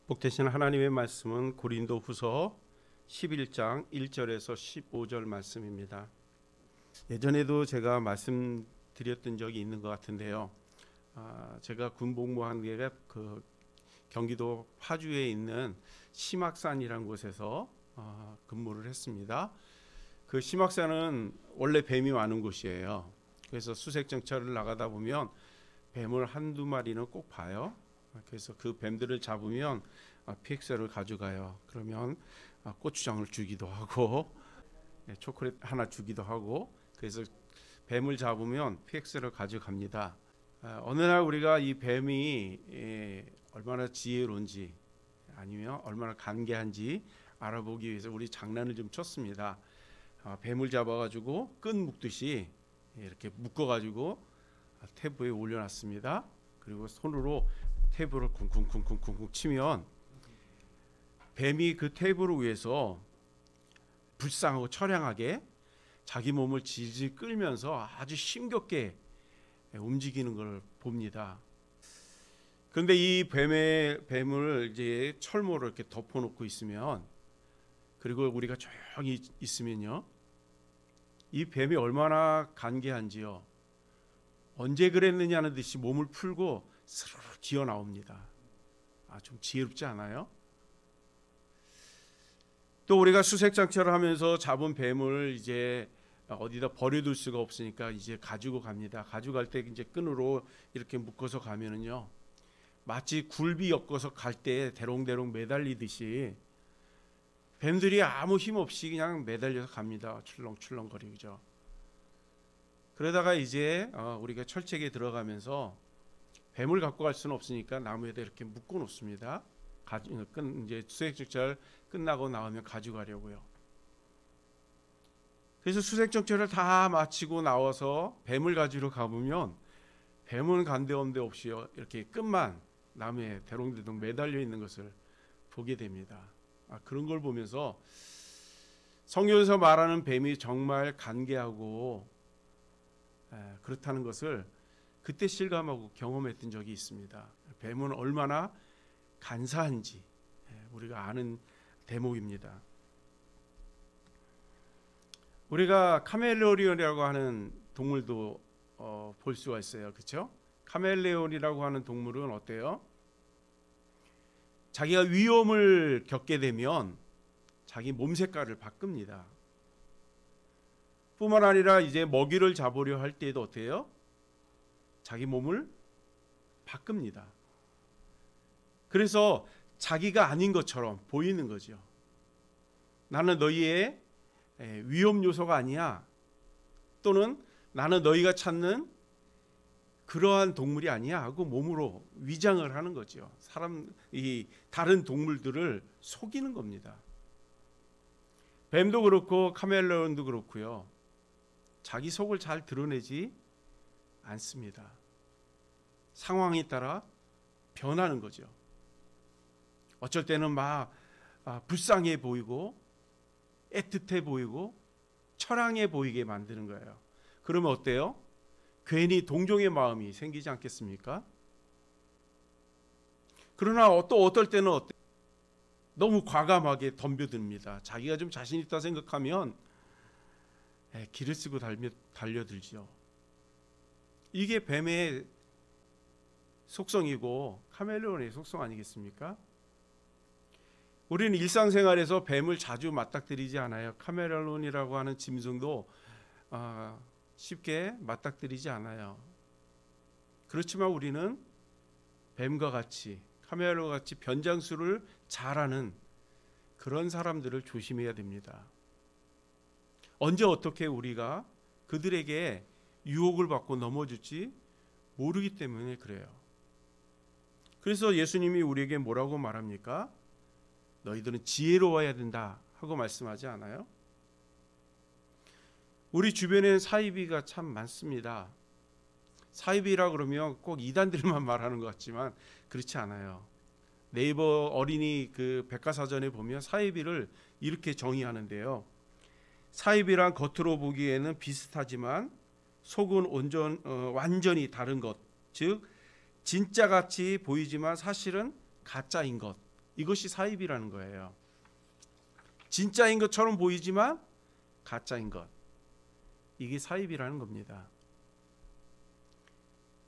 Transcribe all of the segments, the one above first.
복되신 하나님의 말씀은 고린도후서 11장 1절에서 15절 말씀입니다. 예전에도 제가 말씀드렸던 적이 있는 것 같은데요. 제가 군복무한 게 경기도 파주에 있는 심악산이라는 곳에서 근무를 했습니다. 그 심악산은 원래 뱀이 많은 곳이에요. 그래서 수색 정찰을 나가다 보면 뱀을 한두 마리는 꼭 봐요. 그래서 그 뱀들을 잡으면 PX를 가져가요. 그러면 고추장을 주기도 하고 초콜릿 하나 주기도 하고, 그래서 뱀을 잡으면 PX를 가져갑니다. 어느 날 우리가 이 뱀이 얼마나 지혜로운지 아니면 얼마나 간계한지 알아보기 위해서 우리 장난을 좀 쳤습니다. 뱀을 잡아가지고 끈 묶듯이 이렇게 묶어가지고 테이블에 올려놨습니다. 그리고 손으로 테이블을 쿵쿵쿵쿵쿵 치면 뱀이 그 테이블 위에서 불쌍하고 처량하게 자기 몸을 질질 끌면서 아주 힘겹게 움직이는 걸 봅니다. 그런데 이 뱀을 이제 철모로 이렇게 덮어놓고 있으면, 그리고 우리가 조용히 있으면요, 이 뱀이 얼마나 간계한지요, 언제 그랬느냐는 듯이 몸을 풀고 스르르 기어 나옵니다. 좀 지혜롭지 않아요? 또 우리가 수색 장찰을 하면서 잡은 뱀을 이제 어디다 버려둘 수가 없으니까 이제 가지고 갑니다. 가져갈 때 이제 끈으로 이렇게 묶어서 가면은요, 마치 굴비 엮어서 갈 때 대롱대롱 매달리듯이 뱀들이 아무 힘 없이 그냥 매달려서 갑니다. 출렁출렁거리죠. 그러다가 이제 우리가 철책에 들어가면서 뱀을 갖고 갈 수는 없으니까 나무에다 이렇게 묶어 놓습니다. 이제 수색 정찰 끝나고 나오면 가져가려고요. 그래서 수색 정찰을 다 마치고 나와서 뱀을 가지러 가보면 뱀은 간데없는데 없이 이렇게 끝만 나무에 대롱대롱 매달려 있는 것을 보게 됩니다. 그런 걸 보면서 성경에서 말하는 뱀이 정말 간계하고 그렇다는 것을 그때 실감하고 경험했던 적이 있습니다. 뱀은 얼마나 간사한지 우리가 아는 대목입니다. 우리가 카멜레온이라고 하는 동물도 볼 수가 있어요. 그렇죠? 카멜레온이라고 하는 동물은 어때요? 자기가 위험을 겪게 되면 자기 몸 색깔을 바꿉니다. 뿐만 아니라 이제 먹이를 잡으려 할 때도 어때요? 자기 몸을 바꿉니다. 그래서 자기가 아닌 것처럼 보이는 거죠. 나는 너희의 위험 요소가 아니야. 또는 나는 너희가 찾는 그러한 동물이 아니야 하고 몸으로 위장을 하는 거죠. 이 다른 동물들을 속이는 겁니다. 뱀도 그렇고 카멜레온도 그렇고요. 자기 속을 잘 드러내지 않습니다. 상황에 따라 변하는 거죠. 어쩔 때는 막 불쌍해 보이고 애틋해 보이고 처량해 보이게 만드는 거예요. 그러면 어때요? 괜히 동정의 마음이 생기지 않겠습니까? 그러나 또 어떨 때는 너무 과감하게 덤벼듭니다. 자기가 좀 자신 있다 생각하면 길을 쓰고 달려들죠. 이게 뱀의 속성이고 카멜레온의 속성 아니겠습니까? 우리는 일상생활에서 뱀을 자주 맞닥뜨리지 않아요. 카멜레온이라고 하는 짐승도 쉽게 맞닥뜨리지 않아요. 그렇지만 우리는 뱀과 같이 카멜레온과 같이 변장수를 잘하는 그런 사람들을 조심해야 됩니다. 언제 어떻게 우리가 그들에게 유혹을 받고 넘어질지 모르기 때문에 그래요. 그래서 예수님이 우리에게 뭐라고 말합니까? 너희들은 지혜로워야 된다 하고 말씀하지 않아요? 우리 주변에는 사이비가 참 많습니다. 사이비라 그러면 꼭 이단들만 말하는 것 같지만 그렇지 않아요. 네이버 어린이 그 백과사전에 보면 사이비를 이렇게 정의하는데요. 사이비란 겉으로 보기에는 비슷하지만 속은 완전히 다른 것, 즉 진짜같이 보이지만 사실은 가짜인 것, 이것이 사입이라는 거예요. 진짜인 것처럼 보이지만 가짜인 것. 이게 사입이라는 겁니다.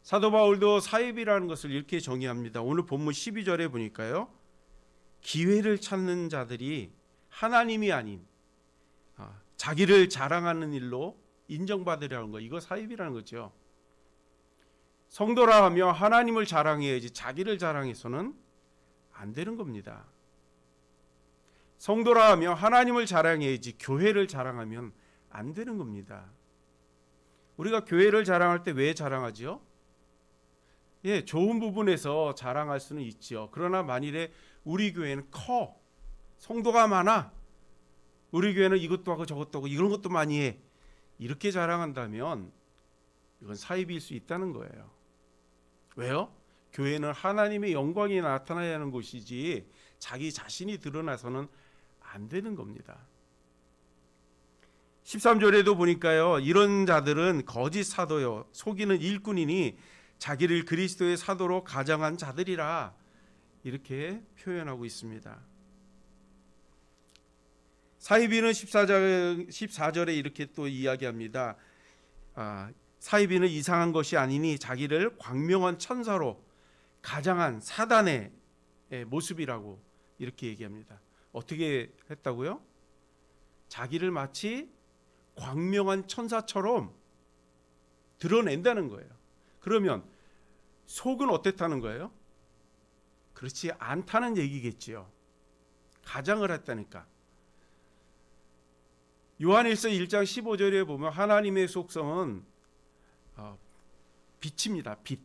사도 바울도 사입이라는 것을 이렇게 정의합니다. 오늘 본문 12절에 보니까요. 기회를 찾는 자들이 하나님이 아닌 자기를 자랑하는 일로 인정받으려는 거. 이거 사입이라는 거죠. 성도라 하며 하나님을 자랑해야지 자기를 자랑해서는 안 되는 겁니다. 성도라 하며 하나님을 자랑해야지 교회를 자랑하면 안 되는 겁니다. 우리가 교회를 자랑할 때 왜 자랑하죠? 예, 좋은 부분에서 자랑할 수는 있죠. 그러나 만일에 우리 교회는 커, 성도가 많아, 우리 교회는 이것도 하고 저것도 하고 이런 것도 많이 해, 이렇게 자랑한다면 이건 사입일 수 있다는 거예요. 왜요? 교회는 하나님의 영광이 나타나야 하는 곳이지 자기 자신이 드러나서는 안 되는 겁니다. 13절에도 보니까요, 이런 자들은 거짓 사도요 속이는 일꾼이니 자기를 그리스도의 사도로 가정한 자들이라 이렇게 표현하고 있습니다. 사이비는 14절에 이렇게 또 이야기합니다. 사이비는 이상한 것이 아니니 자기를 광명한 천사로 가장한 사단의 모습이라고 이렇게 얘기합니다. 어떻게 했다고요? 자기를 마치 광명한 천사처럼 드러낸다는 거예요. 그러면 속은 어땠다는 거예요? 그렇지 않다는 얘기겠지요. 가장을 했다니까. 요한일서 1장 15절에 보면 하나님의 속성은 빛입니다. 빛.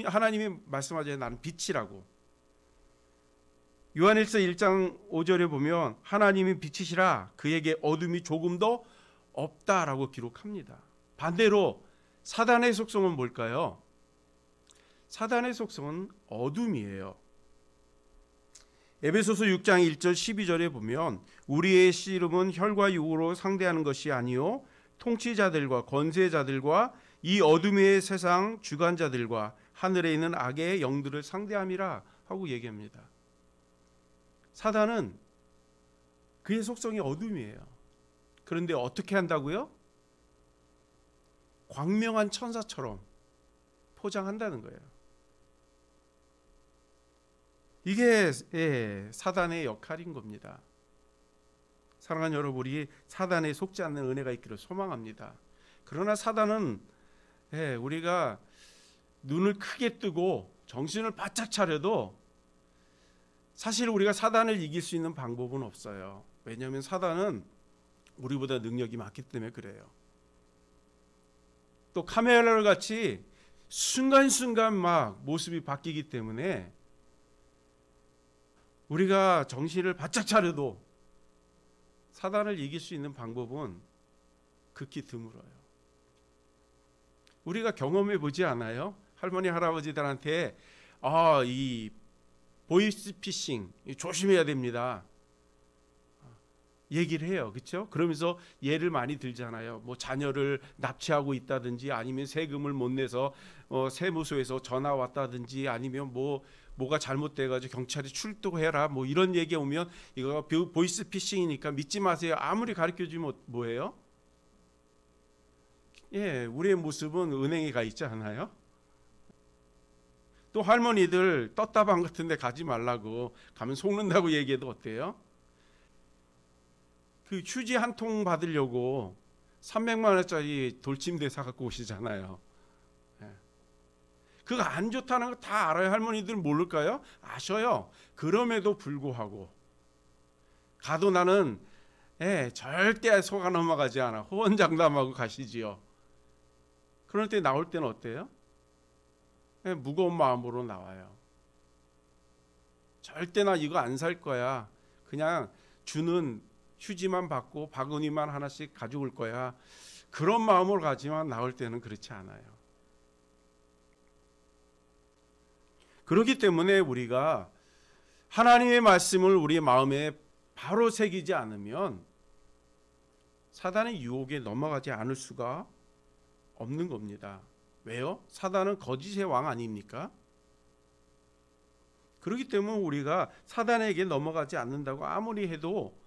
하나님이 말씀하잖아요. 나는 빛이라고. 요한일서 1장 5절에 보면 하나님이 빛이시라 그에게 어둠이 조금도 없다라고 기록합니다. 반대로 사단의 속성은 뭘까요? 사단의 속성은 어둠이에요. 에베소서 6장 1절 12절에 보면 우리의 씨름은 혈과 육으로 상대하는 것이 아니요 통치자들과 권세자들과 이 어둠의 세상 주관자들과 하늘에 있는 악의 영들을 상대함이라 하고 얘기합니다. 사단은 그의 속성이 어둠이에요. 그런데 어떻게 한다고요? 광명한 천사처럼 포장한다는 거예요. 이게 사단의 역할인 겁니다. 사랑하는 여러분, 우리 사단에 속지 않는 은혜가 있기를 소망합니다. 그러나 사단은 우리가 눈을 크게 뜨고 정신을 바짝 차려도 사실 우리가 사단을 이길 수 있는 방법은 없어요. 왜냐하면 사단은 우리보다 능력이 많기 때문에 그래요. 또 카메라 같이 순간순간 막 모습이 바뀌기 때문에 우리가 정신을 바짝 차려도 사단을 이길 수 있는 방법은 극히 드물어요. 우리가 경험해 보지 않아요? 할머니 할아버지들한테 이 보이스피싱 조심해야 됩니다 얘기를 해요. 그렇죠? 그러면서 예를 많이 들잖아요. 뭐 자녀를 납치하고 있다든지 아니면 세금을 못 내서 세무소에서 전화 왔다든지 아니면 뭐가 잘못돼가지고 경찰이 출동해라 뭐 이런 얘기 오면 이거 보이스피싱이니까 믿지 마세요. 아무리 가르쳐주면 뭐예요? 우리의 모습은 은행에 가 있지 않아요? 또 할머니들 떴다방 같은 데 가지 말라고 가면 속는다고 얘기해도 어때요? 그 휴지 한 통 받으려고 300만 원짜리 돌침대 사갖고 오시잖아요. 그거 안 좋다는 거 다 알아요. 할머니들은 모를까요? 아셔요. 그럼에도 불구하고 가도 나는 절대 속아 넘어가지 않아. 호언장담하고 가시지요. 그럴 때 나올 때는 어때요? 무거운 마음으로 나와요. 절대 나 이거 안 살 거야. 그냥 주는 휴지만 받고 바구니만 하나씩 가져올 거야. 그런 마음으로 가지만 나올 때는 그렇지 않아요. 그렇기 때문에 우리가 하나님의 말씀을 우리 마음에 바로 새기지 않으면 사단의 유혹에 넘어가지 않을 수가 없는 겁니다. 왜요? 사단은 거짓의 왕 아닙니까? 그렇기 때문에 우리가 사단에게 넘어가지 않는다고 아무리 해도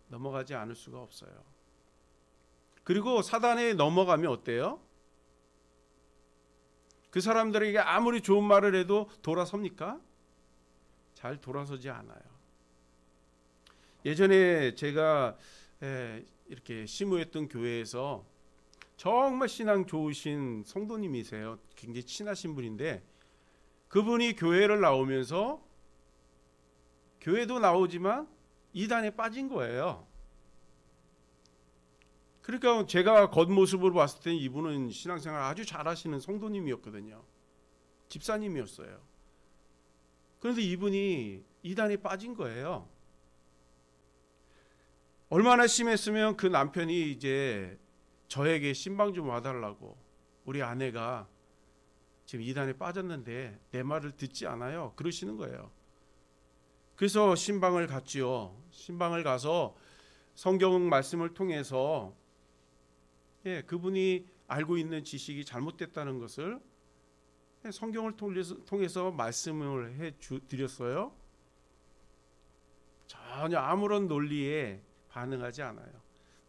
넘어가지 않을 수가 없어요. 그리고 사단에 넘어가면 어때요? 그 사람들에게 아무리 좋은 말을 해도 돌아섭니까? 잘 돌아서지 않아요. 예전에 제가 이렇게 시무했던 교회에서 정말 신앙 좋으신 성도님이세요. 굉장히 친하신 분인데 그분이 교회를 나오면서 교회도 나오지만 이단에 빠진 거예요. 그러니까 제가 겉모습으로 봤을 때 이분은 신앙생활 아주 잘하시는 성도님이었거든요. 집사님이었어요. 그런데 이분이 이단에 빠진 거예요. 얼마나 심했으면 그 남편이 이제 저에게 신방 좀 와달라고, 우리 아내가 지금 이단에 빠졌는데 내 말을 듣지 않아요, 그러시는 거예요. 그래서 신방을 갔지요. 신방을 가서 성경 말씀을 통해서 그분이 알고 있는 지식이 잘못됐다는 것을 성경을 통해서 말씀을 해 드렸어요. 전혀 아무런 논리에 반응하지 않아요.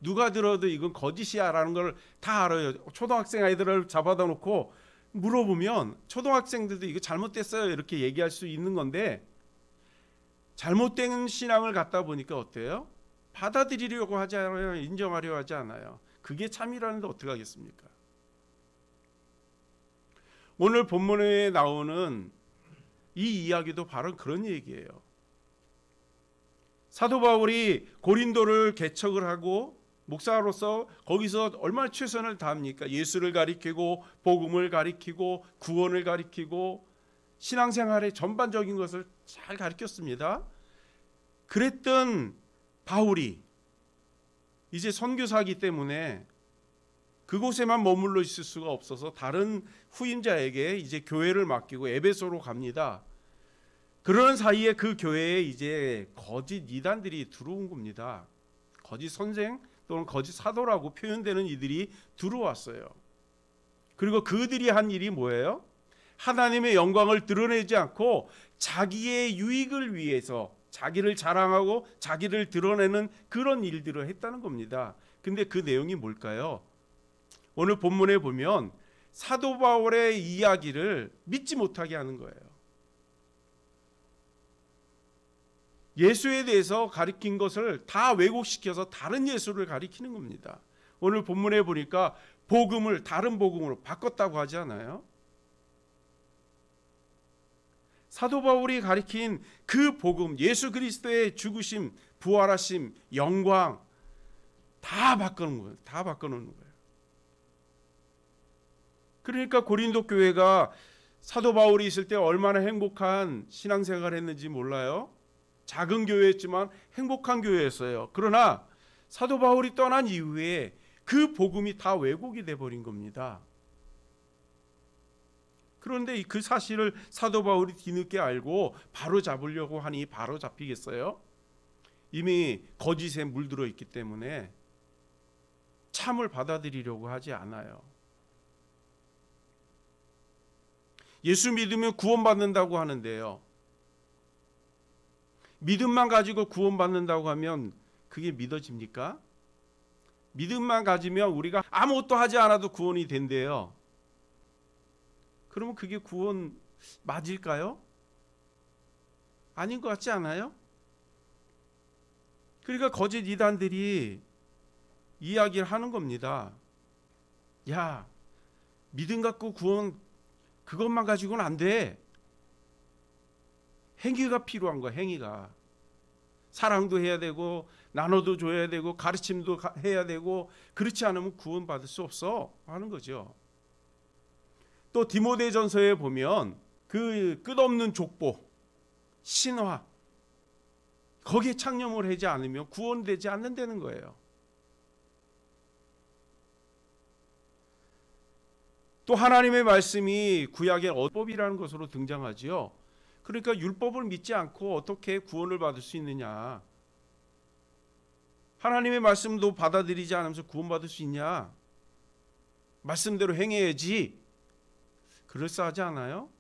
누가 들어도 이건 거짓이야 라는 걸 다 알아요. 초등학생 아이들을 잡아다 놓고 물어보면 초등학생들도 이거 잘못됐어요 이렇게 얘기할 수 있는 건데, 잘못된 신앙을 갖다 보니까 어때요? 받아들이려고 하지 않아요. 인정하려 하지 않아요. 그게 참이라는데 어떻게 하겠습니까? 오늘 본문에 나오는 이 이야기도 바로 그런 얘기예요. 사도 바울이 고린도를 개척을 하고 목사로서 거기서 얼마나 최선을 다합니까? 예수를 가리키고 복음을 가리키고 구원을 가리키고 신앙생활의 전반적인 것을 잘 가르쳤습니다. 그랬던 바울이 이제 선교사이기 때문에 그곳에만 머물러 있을 수가 없어서 다른 후임자에게 이제 교회를 맡기고 에베소로 갑니다. 그런 사이에 그 교회에 이제 거짓 이단들이 들어온 겁니다. 거짓 선생 또는 거짓 사도라고 표현되는 이들이 들어왔어요. 그리고 그들이 한 일이 뭐예요? 하나님의 영광을 드러내지 않고 자기의 유익을 위해서 자기를 자랑하고 자기를 드러내는 그런 일들을 했다는 겁니다. 근데 그 내용이 뭘까요? 오늘 본문에 보면 사도 바울의 이야기를 믿지 못하게 하는 거예요. 예수에 대해서 가리킨 것을 다 왜곡시켜서 다른 예수를 가리키는 겁니다. 오늘 본문에 보니까 복음을 다른 복음으로 바꿨다고 하지 않아요? 사도 바울이 가리킨 그 복음, 예수 그리스도의 죽으심, 부활하심, 영광 다 바꾸는 거예요. 다 바꿔놓는 거예요. 그러니까 고린도 교회가 사도 바울이 있을 때 얼마나 행복한 신앙생활을 했는지 몰라요. 작은 교회였지만 행복한 교회였어요. 그러나 사도 바울이 떠난 이후에 그 복음이 다 왜곡이 돼버린 겁니다. 그런데 그 사실을 사도 바울이 뒤늦게 알고 바로 잡으려고 하니 바로 잡히겠어요? 이미 거짓에 물들어 있기 때문에 참을 받아들이려고 하지 않아요. 예수 믿으면 구원받는다고 하는데요. 믿음만 가지고 구원받는다고 하면 그게 믿어집니까? 믿음만 가지면 우리가 아무것도 하지 않아도 구원이 된대요. 그러면 그게 구원 맞을까요? 아닌 것 같지 않아요? 그러니까 거짓 이단들이 이야기를 하는 겁니다. 야, 믿음 갖고 구원 그것만 가지고는 안 돼. 행위가 필요한 거야. 행위가. 사랑도 해야 되고 나눠도 줘야 되고 가르침도 해야 되고, 그렇지 않으면 구원받을 수 없어 하는 거죠. 또 디모데전서에 보면 그 끝없는 족보, 신화, 거기에 창념을 하지 않으면 구원되지 않는다는 거예요. 또 하나님의 말씀이 구약의 어법이라는 것으로 등장하지요. 그러니까 율법을 믿지 않고 어떻게 구원을 받을 수 있느냐? 하나님의 말씀도 받아들이지 않으면서 구원받을 수 있냐? 말씀대로 행해야지. 그럴싸하지 않아요?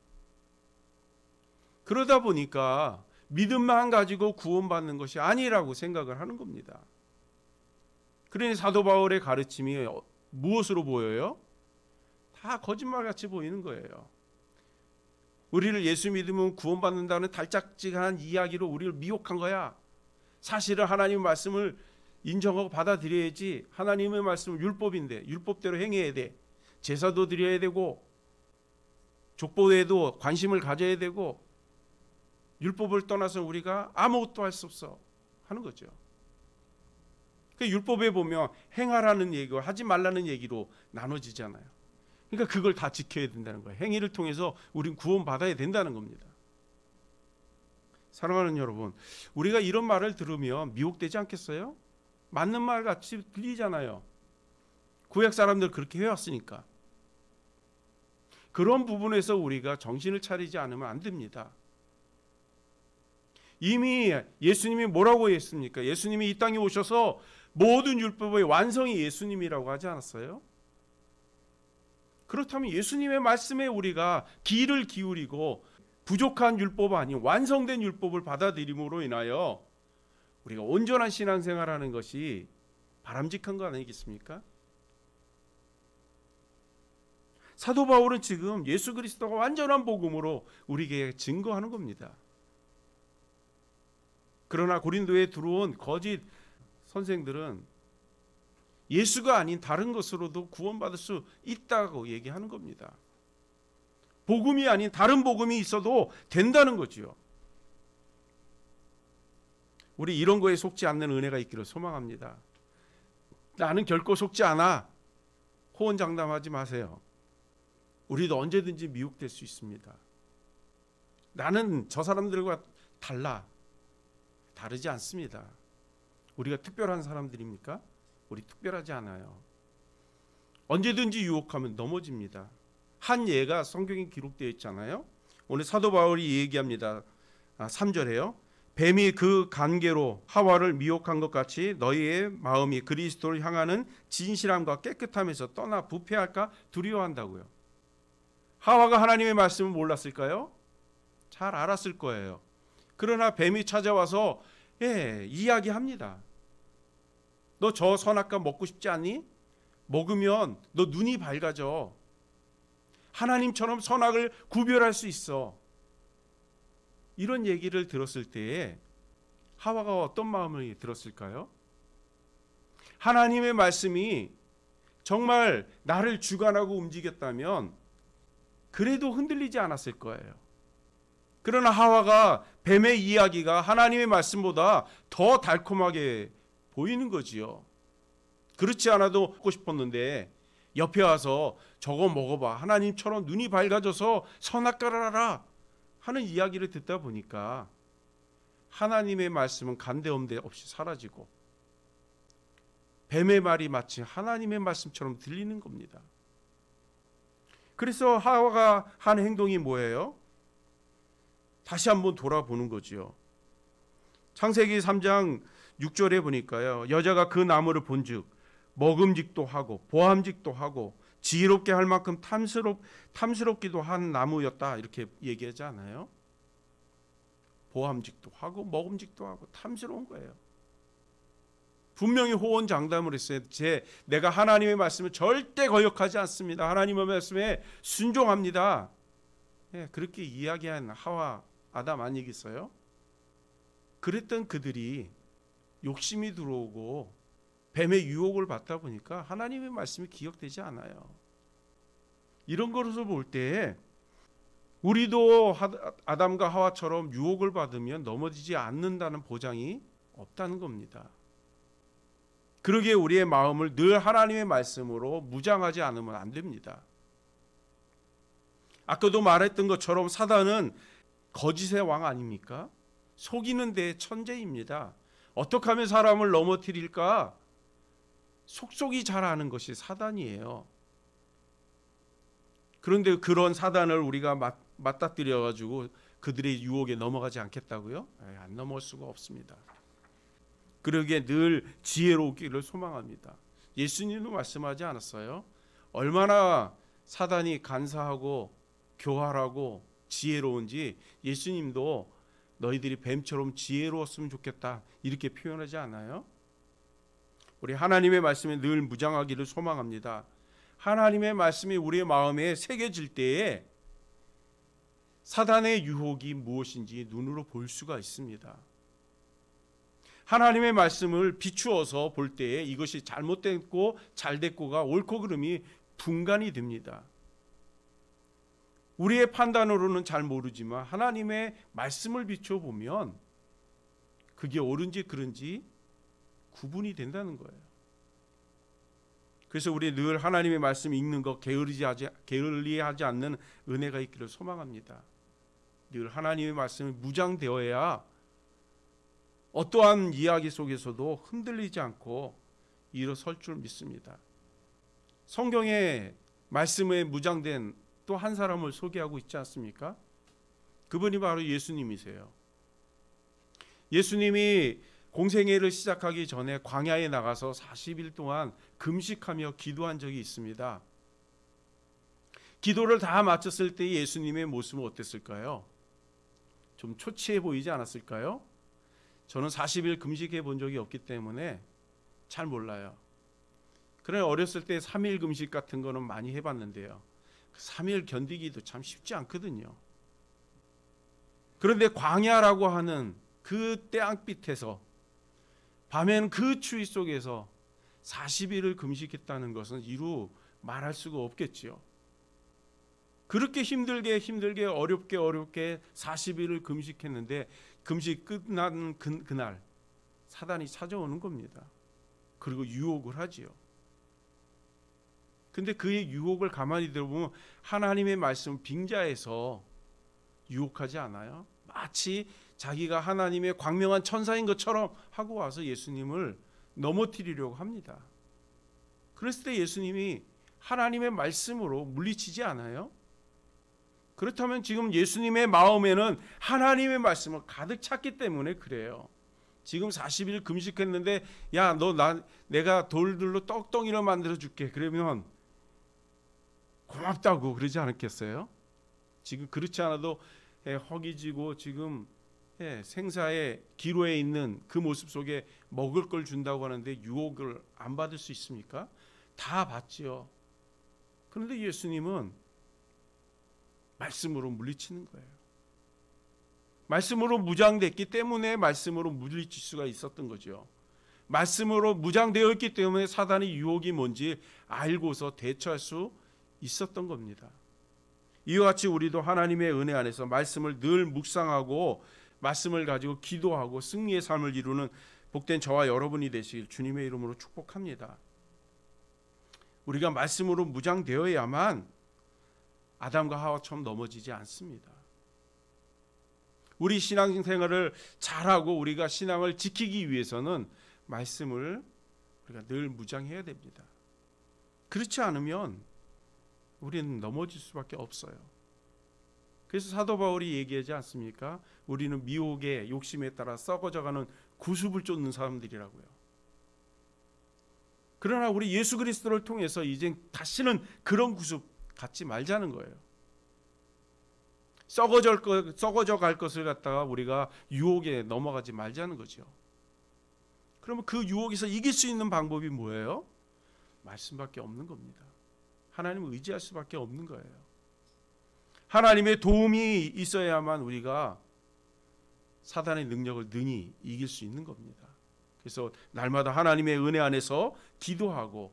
그러다 보니까 믿음만 가지고 구원받는 것이 아니라고 생각을 하는 겁니다. 그러니 사도 바울의 가르침이 무엇으로 보여요? 다 거짓말같이 보이는 거예요. 우리를 예수 믿으면 구원받는다는 달짝지근한 이야기로 우리를 미혹한 거야. 사실은 하나님의 말씀을 인정하고 받아들여야지. 하나님의 말씀은 율법인데 율법대로 행해야 돼. 제사도 드려야 되고 족보에도 관심을 가져야 되고 율법을 떠나서 우리가 아무것도 할 수 없어 하는 거죠. 그 율법에 보면 행하라는 얘기와 하지 말라는 얘기로 나눠지잖아요. 그러니까 그걸 다 지켜야 된다는 거예요. 행위를 통해서 우린 구원받아야 된다는 겁니다. 사랑하는 여러분, 우리가 이런 말을 들으면 미혹되지 않겠어요? 맞는 말 같이 들리잖아요. 구약 사람들 그렇게 해왔으니까. 그런 부분에서 우리가 정신을 차리지 않으면 안 됩니다. 이미 예수님이 뭐라고 했습니까? 예수님이 이 땅에 오셔서 모든 율법의 완성이 예수님이라고 하지 않았어요? 그렇다면 예수님의 말씀에 우리가 귀를 기울이고 부족한 율법 아닌 완성된 율법을 받아들임으로 인하여 우리가 온전한 신앙생활하는 것이 바람직한 거 아니겠습니까? 사도 바울은 지금 예수 그리스도가 완전한 복음으로 우리에게 증거하는 겁니다. 그러나 고린도에 들어온 거짓 선생들은 예수가 아닌 다른 것으로도 구원받을 수 있다고 얘기하는 겁니다. 복음이 아닌 다른 복음이 있어도 된다는 거지요. 우리 이런 거에 속지 않는 은혜가 있기를 소망합니다. 나는 결코 속지 않아. 호언장담하지 마세요. 우리도 언제든지 미혹될 수 있습니다. 나는 저 사람들과 달라. 다르지 않습니다. 우리가 특별한 사람들입니까? 우리 특별하지 않아요. 언제든지 유혹하면 넘어집니다. 한 예가 성경에 기록되어 있잖아요. 오늘 사도 바울이 얘기합니다. 3절에요. 뱀이 그 간계로 하와를 미혹한 것 같이 너희의 마음이 그리스도를 향하는 진실함과 깨끗함에서 떠나 부패할까 두려워한다고요. 하와가 하나님의 말씀을 몰랐을까요? 잘 알았을 거예요. 그러나 뱀이 찾아와서 이야기합니다. 너 저 선악과 먹고 싶지 않니? 먹으면 너 눈이 밝아져. 하나님처럼 선악을 구별할 수 있어. 이런 얘기를 들었을 때에 하와가 어떤 마음을 들었을까요? 하나님의 말씀이 정말 나를 주관하고 움직였다면 그래도 흔들리지 않았을 거예요. 그러나 하와가 뱀의 이야기가 하나님의 말씀보다 더 달콤하게 보이는 거지요. 그렇지 않아도 먹고 싶었는데 옆에 와서 저거 먹어봐. 하나님처럼 눈이 밝아져서 선악과를 알아 하는 이야기를 듣다 보니까 하나님의 말씀은 간데없는데 없이 사라지고 뱀의 말이 마치 하나님의 말씀처럼 들리는 겁니다. 그래서 하와가 한 행동이 뭐예요? 다시 한번 돌아보는 거지요. 창세기 3장 6절에 보니까요. 여자가 그 나무를 본즉 먹음직도 하고 보암직도 하고 지혜롭게 할 만큼 탐스럽기도 한 나무였다. 이렇게 얘기하지 않아요? 보암직도 하고 먹음직도 하고 탐스러운 거예요. 분명히 호언장담을 했어요. 내가 하나님의 말씀을 절대 거역하지 않습니다. 하나님의 말씀에 순종합니다. 그렇게 이야기한 하와 아담 아니겠어요? 그랬던 그들이 욕심이 들어오고 뱀의 유혹을 받다 보니까 하나님의 말씀이 기억되지 않아요. 이런 것을 볼 때 우리도 아담과 하와처럼 유혹을 받으면 넘어지지 않는다는 보장이 없다는 겁니다. 그러기에 우리의 마음을 늘 하나님의 말씀으로 무장하지 않으면 안 됩니다. 아까도 말했던 것처럼 사단은 거짓의 왕 아닙니까? 속이는 데 천재입니다. 어떻게 하면 사람을 넘어뜨릴까? 속속이 잘 아는 것이 사단이에요. 그런데 그런 사단을 우리가 맞닥뜨려 가지고 그들의 유혹에 넘어가지 않겠다고요? 안 넘어갈 수가 없습니다. 그러기에 늘 지혜롭기를 소망합니다. 예수님도 말씀하지 않았어요? 얼마나 사단이 간사하고 교활하고 지혜로운지 예수님도 너희들이 뱀처럼 지혜로웠으면 좋겠다 이렇게 표현하지 않아요? 우리 하나님의 말씀에 늘 무장하기를 소망합니다. 하나님의 말씀이 우리의 마음에 새겨질 때에 사단의 유혹이 무엇인지 눈으로 볼 수가 있습니다. 하나님의 말씀을 비추어서 볼 때에 이것이 잘못됐고 잘됐고가 옳고 그름이 분간이 됩니다. 우리의 판단으로는 잘 모르지만 하나님의 말씀을 비추어 보면 그게 옳은지 그른지 구분이 된다는 거예요. 그래서 우리 늘 하나님의 말씀 읽는 것 게을리하지 않는 은혜가 있기를 소망합니다. 늘 하나님의 말씀이 무장되어야 어떠한 이야기 속에서도 흔들리지 않고 일어설 줄 믿습니다. 성경에 말씀에 무장된 또 한 사람을 소개하고 있지 않습니까? 그분이 바로 예수님이세요. 예수님이 공생애를 시작하기 전에 광야에 나가서 40일 동안 금식하며 기도한 적이 있습니다. 기도를 다 마쳤을 때 예수님의 모습은 어땠을까요? 좀 초췌해 보이지 않았을까요? 저는 40일 금식해 본 적이 없기 때문에 잘 몰라요. 그러나 어렸을 때 3일 금식 같은 거는 많이 해봤는데요. 3일 견디기도 참 쉽지 않거든요. 그런데 광야라고 하는 그 땅빛에서 밤에는 그 추위 속에서 40일을 금식했다는 것은 이루 말할 수가 없겠지요. 그렇게 힘들게 어렵게 40일을 금식했는데 금식 끝난 그날 사단이 찾아오는 겁니다. 그리고 유혹을 하지요. 근데 그의 유혹을 가만히 들어보면 하나님의 말씀 빙자해서 유혹하지 않아요. 마치 자기가 하나님의 광명한 천사인 것처럼 하고 와서 예수님을 넘어뜨리려고 합니다. 그랬을 때 예수님이 하나님의 말씀으로 물리치지 않아요? 그렇다면 지금 예수님의 마음에는 하나님의 말씀을 가득 찼기 때문에 그래요. 지금 40일 금식했는데 야, 내가 돌들로 떡덩이를 만들어 줄게. 그러면 고맙다고 그러지 않았겠어요? 지금 그렇지 않아도 허기지고 지금 생사의 기로에 있는 그 모습 속에 먹을 걸 준다고 하는데 유혹을 안 받을 수 있습니까? 다 받지요. 그런데 예수님은 말씀으로 물리치는 거예요. 말씀으로 무장됐기 때문에 말씀으로 물리칠 수가 있었던 거죠. 말씀으로 무장되어 있기 때문에 사단의 유혹이 뭔지 알고서 대처할 수 있었던 겁니다. 이와 같이 우리도 하나님의 은혜 안에서 말씀을 늘 묵상하고 말씀을 가지고 기도하고 승리의 삶을 이루는 복된 저와 여러분이 되시길 주님의 이름으로 축복합니다. 우리가 말씀으로 무장되어야만 아담과 하와처럼 넘어지지 않습니다. 우리 신앙생활을 잘하고 우리가 신앙을 지키기 위해서는 말씀을 우리가 늘 무장해야 됩니다. 그렇지 않으면 우리는 넘어질 수밖에 없어요. 그래서 사도 바울이 얘기하지 않습니까? 우리는 미혹의 욕심에 따라 썩어져가는 구습을 쫓는 사람들이라고요. 그러나 우리 예수 그리스도를 통해서 이제 다시는 그런 구습 갖지 말자는 거예요. 썩어져 갈 것을 갖다가 우리가 유혹에 넘어가지 말자는 거죠. 그러면 그 유혹에서 이길 수 있는 방법이 뭐예요? 말씀밖에 없는 겁니다. 하나님을 의지할 수밖에 없는 거예요. 하나님의 도움이 있어야만 우리가 사단의 능력을 능히 이길 수 있는 겁니다. 그래서 날마다 하나님의 은혜 안에서 기도하고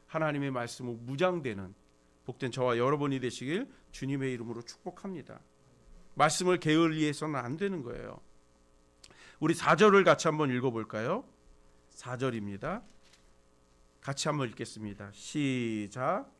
하나님의 말씀으로 무장되는 복된 저와 여러분이 되시길 주님의 이름으로 축복합니다. 말씀을 게을리해서는 안 되는 거예요. 우리 4절을 같이 한번 읽어볼까요? 4절입니다. 같이 한번 읽겠습니다. 시작.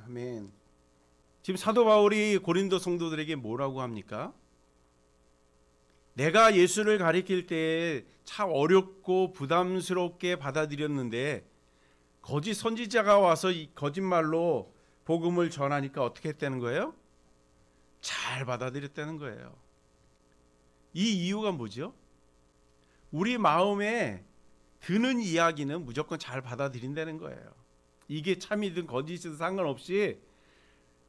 아멘. 지금 사도 바울이 고린도 성도들에게 뭐라고 합니까? 내가 예수를 가리킬 때에 참 어렵고 부담스럽게 받아들였는데 거짓 선지자가 와서 이 거짓말로 복음을 전하니까 어떻게 했다는 거예요? 잘 받아들였다는 거예요. 이 이유가 뭐죠? 우리 마음에 드는 이야기는 무조건 잘 받아들인다는 거예요. 이게 참이든 거짓이든 상관없이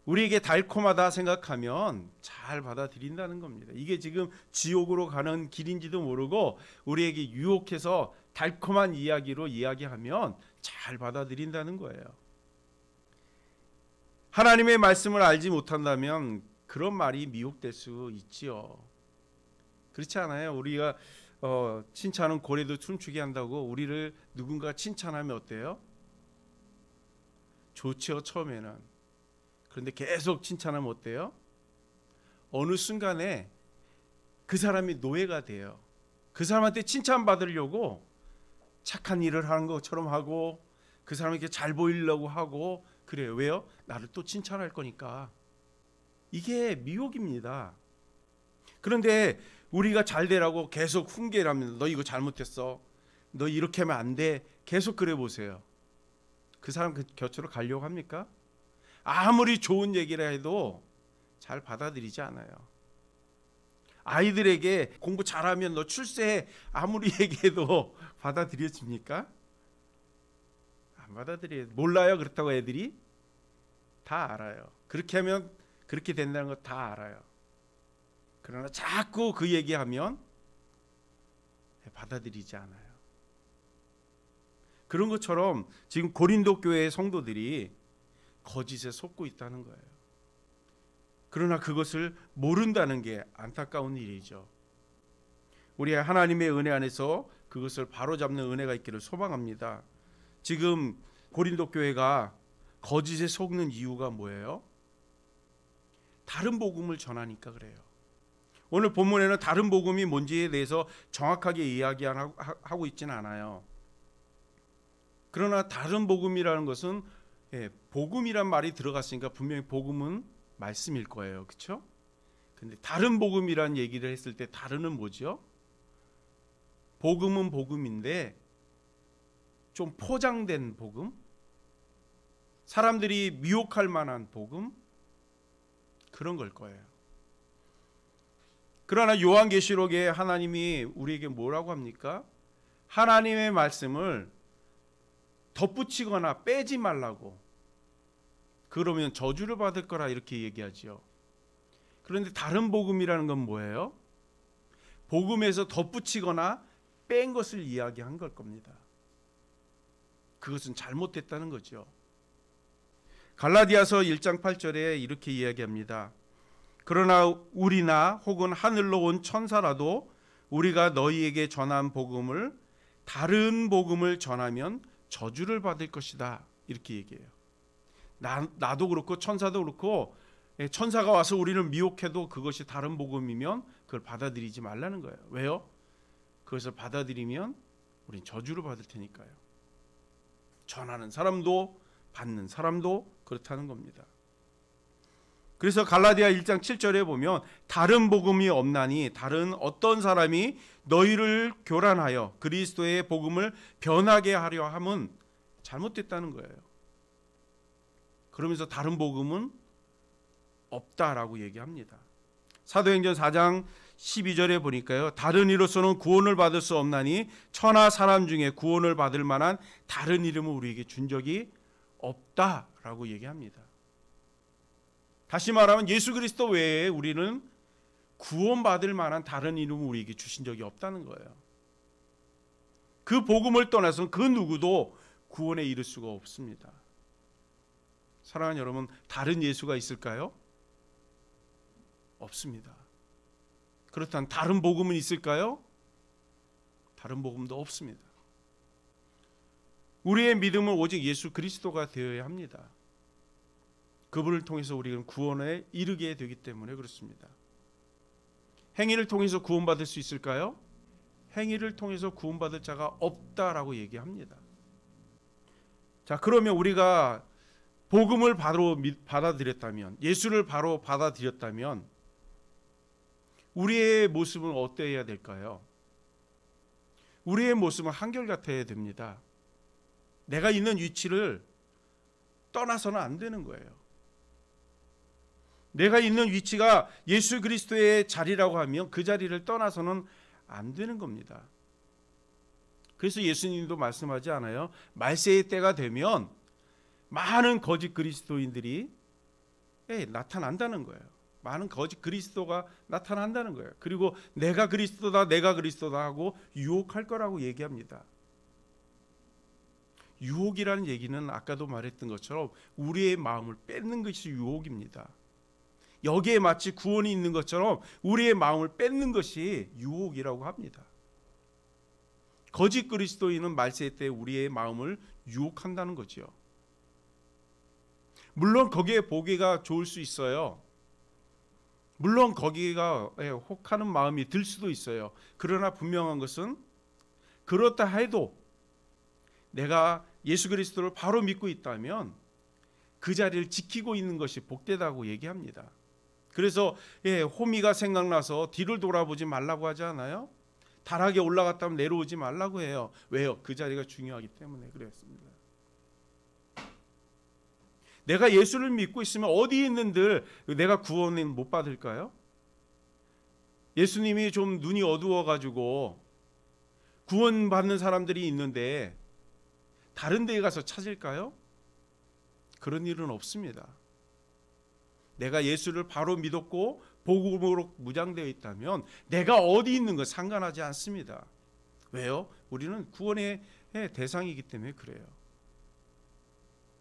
우리에게 달콤하다 생각하면 잘 받아들인다는 겁니다. 이게 지금 지옥으로 가는 길인지도 모르고 우리에게 유혹해서 달콤한 이야기로 이야기하면 잘 받아들인다는 거예요. 하나님의 말씀을 알지 못한다면 그런 말이 미혹될 수 있지요. 그렇지 않아요? 우리가 칭찬은 고래도 춤추게 한다고 우리를 누군가 칭찬하면 어때요? 좋죠, 처음에는. 그런데 계속 칭찬하면 어때요? 어느 순간에 그 사람이 노예가 돼요. 그 사람한테 칭찬받으려고 착한 일을 하는 것처럼 하고 그 사람에게 잘 보이려고 하고 그래요. 왜요? 나를 또 칭찬할 거니까. 이게 미혹입니다. 그런데 우리가 잘 되라고 계속 훈계를 합니다. 너 이거 잘못했어. 너 이렇게 하면 안 돼. 계속 그래 보세요. 그 사람 그 곁으로 가려고 합니까? 아무리 좋은 얘기를 해도 잘 받아들이지 않아요. 아이들에게 공부 잘하면 너 출세해 아무리 얘기해도 받아들여집니까? 안 받아들여요. 몰라요. 그렇다고 애들이 다 알아요. 그렇게 하면 그렇게 된다는 거 다 알아요. 그러나 자꾸 그 얘기하면 받아들이지 않아요. 그런 것처럼 지금 고린도 교회의 성도들이 거짓에 속고 있다는 거예요. 그러나 그것을 모른다는 게 안타까운 일이죠. 우리 하나님의 은혜 안에서 그것을 바로잡는 은혜가 있기를 소망합니다. 지금 고린도 교회가 거짓에 속는 이유가 뭐예요? 다른 복음을 전하니까 그래요. 오늘 본문에는 다른 복음이 뭔지에 대해서 정확하게 이야기하고 있지는 않아요. 그러나 다른 복음이라는 것은 복음이란 말이 들어갔으니까 분명히 복음은 말씀일 거예요. 그렇죠? 근데 다른 복음이란 얘기를 했을 때 다른은 뭐죠? 복음은 복음인데 좀 포장된 복음? 사람들이 미혹할 만한 복음? 그런 걸 거예요. 그러나 요한계시록에 하나님이 우리에게 뭐라고 합니까? 하나님의 말씀을 덧붙이거나 빼지 말라고. 그러면 저주를 받을 거라 이렇게 얘기하지요. 그런데 다른 복음이라는 건 뭐예요? 복음에서 덧붙이거나 뺀 것을 이야기한 걸 겁니다. 그것은 잘못됐다는 거죠. 갈라디아서 1장 8절에 이렇게 이야기합니다. 그러나 우리나 혹은 하늘로 온 천사라도 우리가 너희에게 전한 복음을 다른 복음을 전하면 저주를 받을 것이다. 이렇게 얘기해요. 나도 그렇고 천사도 그렇고 천사가 와서 우리를 미혹해도 그것이 다른 복음이면 그걸 받아들이지 말라는 거예요. 왜요? 그것을 받아들이면 우린 저주를 받을 테니까요. 전하는 사람도 받는 사람도 그렇다는 겁니다. 그래서 갈라디아 1장 7절에 보면 다른 복음이 없나니 다른 어떤 사람이 너희를 교란하여 그리스도의 복음을 변하게 하려 함은 잘못됐다는 거예요. 그러면서 다른 복음은 없다라고 얘기합니다. 사도행전 4장 12절에 보니까요. 다른 이로서는 구원을 받을 수 없나니 천하 사람 중에 구원을 받을 만한 다른 이름을 우리에게 준 적이 없다라고 얘기합니다. 다시 말하면 예수 그리스도 외에 우리는 구원받을 만한 다른 이름을 우리에게 주신 적이 없다는 거예요. 그 복음을 떠나서는 그 누구도 구원에 이를 수가 없습니다. 사랑하는 여러분, 다른 예수가 있을까요? 없습니다. 그렇다면 다른 복음은 있을까요? 다른 복음도 없습니다. 우리의 믿음은 오직 예수 그리스도가 되어야 합니다. 그분을 통해서 우리는 구원에 이르게 되기 때문에 그렇습니다. 행위를 통해서 구원받을 수 있을까요? 행위를 통해서 구원받을 자가 없다라고 얘기합니다. 자, 그러면 우리가 복음을 바로 받아들였다면, 예수를 바로 받아들였다면 우리의 모습은 어때야 될까요? 우리의 모습은 한결같아야 됩니다. 내가 있는 위치를 떠나서는 안 되는 거예요. 내가 있는 위치가 예수 그리스도의 자리라고 하면 그 자리를 떠나서는 안 되는 겁니다. 그래서 예수님도 말씀하지 않아요? 말세의 때가 되면 많은 거짓 그리스도인들이 나타난다는 거예요. 많은 거짓 그리스도가 나타난다는 거예요. 그리고 내가 그리스도다, 내가 그리스도다 하고 유혹할 거라고 얘기합니다. 유혹이라는 얘기는 아까도 말했던 것처럼 우리의 마음을 뺏는 것이 유혹입니다. 여기에 마치 구원이 있는 것처럼 우리의 마음을 뺏는 것이 유혹이라고 합니다. 거짓 그리스도인은 말세 때 우리의 마음을 유혹한다는 거지요. 물론 거기에 보기가 좋을 수 있어요. 물론 거기가 혹하는 마음이 들 수도 있어요. 그러나 분명한 것은 그렇다 해도 내가 예수 그리스도를 바로 믿고 있다면 그 자리를 지키고 있는 것이 복되다고 얘기합니다. 그래서 호미가 생각나서 뒤를 돌아보지 말라고 하지 않아요? 다락에 올라갔다면 내려오지 말라고 해요. 왜요? 그 자리가 중요하기 때문에 그랬습니다. 내가 예수를 믿고 있으면 어디 있는들 내가 구원은 못 받을까요? 예수님이 좀 눈이 어두워가지고 구원받는 사람들이 있는데 다른 데에 가서 찾을까요? 그런 일은 없습니다. 내가 예수를 바로 믿었고 복음으로 무장되어 있다면 내가 어디 있는 거 상관하지 않습니다. 왜요? 우리는 구원의 대상이기 때문에 그래요.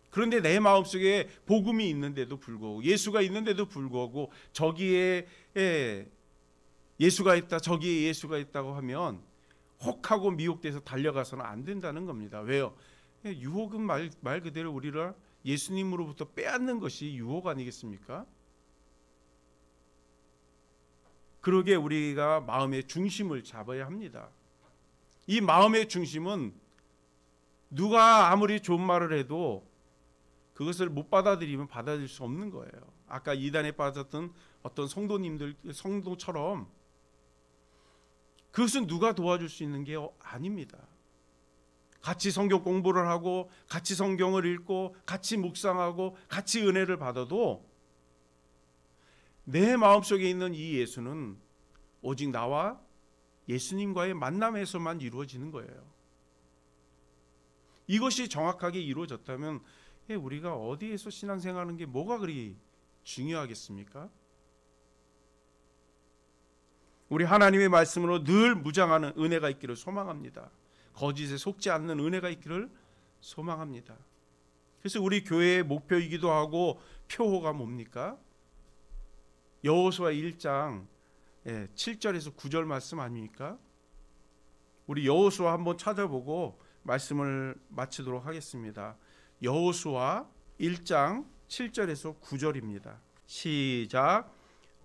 그런데 내 마음속에 복음이 있는데도 불구하고 예수가 있는데도 불구하고 저기에 예수가 있다 저기에 예수가 있다고 하면 혹하고 미혹돼서 달려가서는 안 된다는 겁니다. 왜요? 유혹은 말 그대로 우리를 예수님으로부터 빼앗는 것이 유혹 아니겠습니까? 그러기에 우리가 마음의 중심을 잡아야 합니다. 이 마음의 중심은 누가 아무리 좋은 말을 해도 그것을 못 받아들이면 받아들일 수 없는 거예요. 아까 이단에 빠졌던 어떤 성도처럼 그것은 누가 도와줄 수 있는 게 아닙니다. 같이 성경 공부를 하고 같이 성경을 읽고 같이 묵상하고 같이 은혜를 받아도 내 마음속에 있는 이 예수는 오직 나와 예수님과의 만남에서만 이루어지는 거예요. 이것이 정확하게 이루어졌다면 우리가 어디에서 신앙생활하는 게 뭐가 그리 중요하겠습니까? 우리 하나님의 말씀으로 늘 무장하는 은혜가 있기를 소망합니다. 거짓에 속지 않는 은혜가 있기를 소망합니다. 그래서 우리 교회의 목표이기도 하고 표호가 뭡니까? 여호수아 1장 7절에서 9절 말씀 아닙니까? 우리 여호수아 한번 찾아보고 말씀을 마치도록 하겠습니다. 여호수아 1장 7절에서 9절입니다. 시작.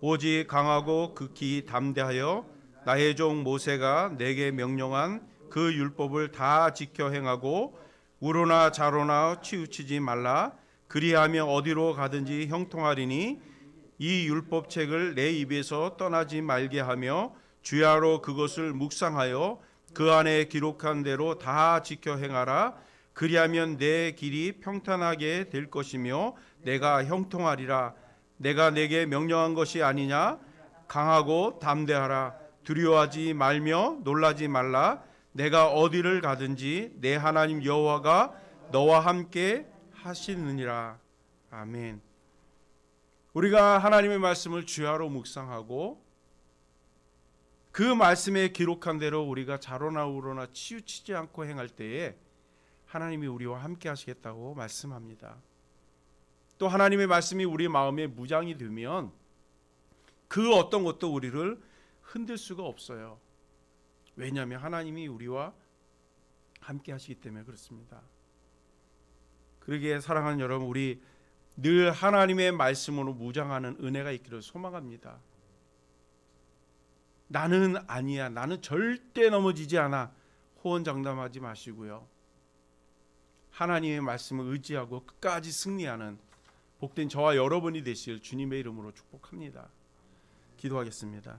오직 강하고 극히 담대하여 나의 종 모세가 내게 명령한 그 율법을 다 지켜 행하고 우로나 좌로나 치우치지 말라. 그리하며 어디로 가든지 형통하리니 이 율법책을 내 입에서 떠나지 말게 하며 주야로 그것을 묵상하여 그 안에 기록한 대로 다 지켜 행하라. 그리하면 내 길이 평탄하게 될 것이며 내가 형통하리라. 내가 내게 명령한 것이 아니냐? 강하고 담대하라. 두려워하지 말며 놀라지 말라. 내가 어디를 가든지 내 하나님 여호와가 너와 함께 하시느니라. 아멘. 우리가 하나님의 말씀을 주야로 묵상하고 그 말씀에 기록한 대로 우리가 좌로나 우로나 치우치지 않고 행할 때에 하나님이 우리와 함께 하시겠다고 말씀합니다. 또 하나님의 말씀이 우리 마음에 무장이 되면 그 어떤 것도 우리를 흔들 수가 없어요. 왜냐하면 하나님이 우리와 함께 하시기 때문에 그렇습니다. 그러기에 사랑하는 여러분, 우리 늘 하나님의 말씀으로 무장하는 은혜가 있기를 소망합니다. 나는 아니야, 나는 절대 넘어지지 않아, 호언장담하지 마시고요. 하나님의 말씀을 의지하고 끝까지 승리하는 복된 저와 여러분이 되실 주님의 이름으로 축복합니다. 기도하겠습니다.